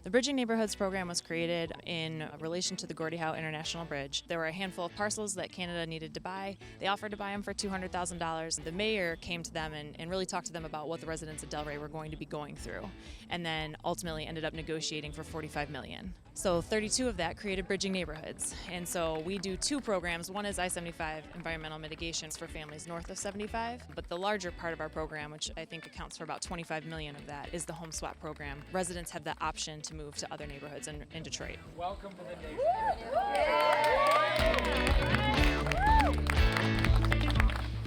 The Bridging Neighborhoods program was created in relation to the Gordie Howe International Bridge. There were a handful of parcels that Canada needed to buy. They offered to buy them for $200,000. The mayor came to them and really talked to them about what the residents of Delray were going to be going through, and then ultimately ended up negotiating for $45 million. So 32 of that created Bridging Neighborhoods. And so we do two programs. One is I-75 environmental mitigations for families north of 75, but the larger part of our program, which I think accounts for about $25 million of that, is the home swap program. Residents have the option to move to other neighborhoods in Detroit. Welcome to the neighborhood.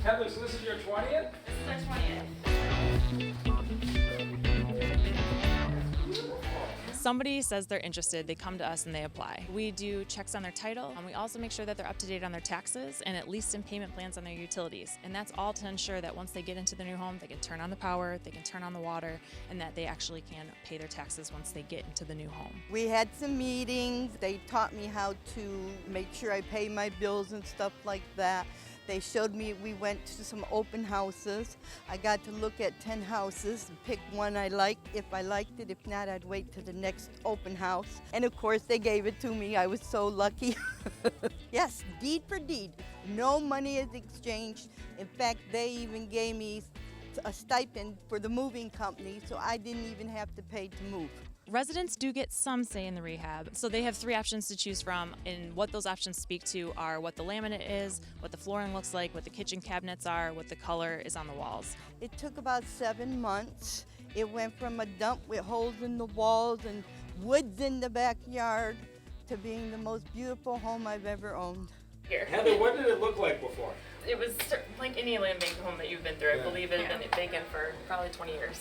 Heather, so this is your 20th? This is our 20th. Somebody says they're interested, they come to us and they apply. We do checks on their title, and we also make sure that they're up to date on their taxes and at least in payment plans on their utilities. And that's all to ensure that once they get into their new home, they can turn on the power, they can turn on the water, and that they actually can pay their taxes once they get into the new home. We had some meetings. They taught me how to make sure I pay my bills and stuff like that. They showed me, we went to some open houses. I got to look at 10 houses and pick one I liked. If I liked it, if not, I'd wait to the next open house. And of course, they gave it to me. I was so lucky. Yes, deed for deed. No money is exchanged. In fact, they even gave me a stipend for the moving company, so I didn't even have to pay to move. Residents do get some say in the rehab, so they have three options to choose from, and what those options speak to are what the laminate is, what the flooring looks like, what the kitchen cabinets are, what the color is on the walls. It took about 7 months. It went from a dump with holes in the walls and woods in the backyard to being the most beautiful home I've ever owned. Here. Heather, what did it look like before? It was like any land bank home that you've been through. I believe it had been vacant for probably 20 years.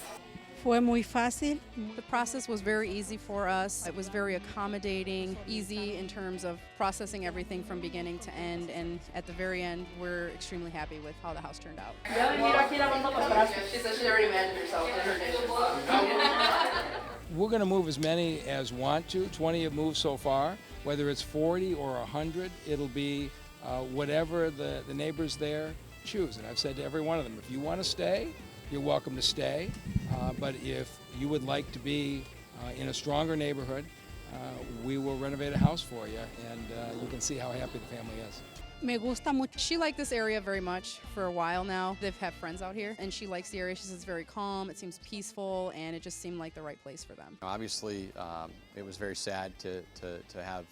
Fue muy fácil. The process was very easy for us. It was very accommodating, easy in terms of processing everything from beginning to end, and at the very end, we're extremely happy with how the house turned out. She said she already imagined herself in her dishes. We're going to move as many as want to. 20 have moved so far. Whether it's 40 or 100, it'll be whatever the neighbors there choose. And I've said to every one of them, if you want to stay, you're welcome to stay. But if you would like to be in a stronger neighborhood, we will renovate a house for you, and you can see how happy the family is. Me gusta mucho. She liked this area very much for a while now. They've had friends out here, and she likes the area. She says it's very calm, it seems peaceful, and it just seemed like the right place for them. Obviously, it was very sad to have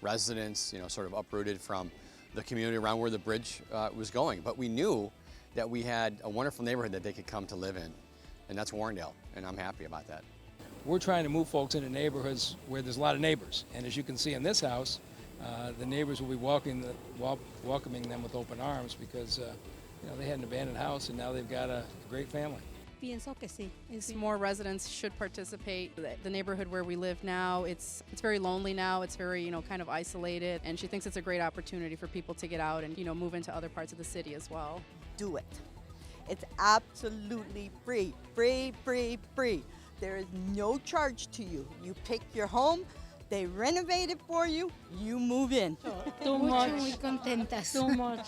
residents, sort of uprooted from the community around where the bridge was going. But we knew that we had a wonderful neighborhood that they could come to live in, and that's Warrendale, and I'm happy about that. We're trying to move folks into neighborhoods where there's a lot of neighbors, and as you can see in this house, the neighbors will be welcoming them with open arms because they had an abandoned house and now they've got a great family. Pienso que sí. More residents should participate. The neighborhood where we live now, it's very lonely now. It's very, kind of isolated, and she thinks it's a great opportunity for people to get out and, move into other parts of the city as well. Do it. It's absolutely free, free, free, free. There is no charge to you. You pick your home, they renovate it for you, you move in. Too much. Muy contentas. Too much.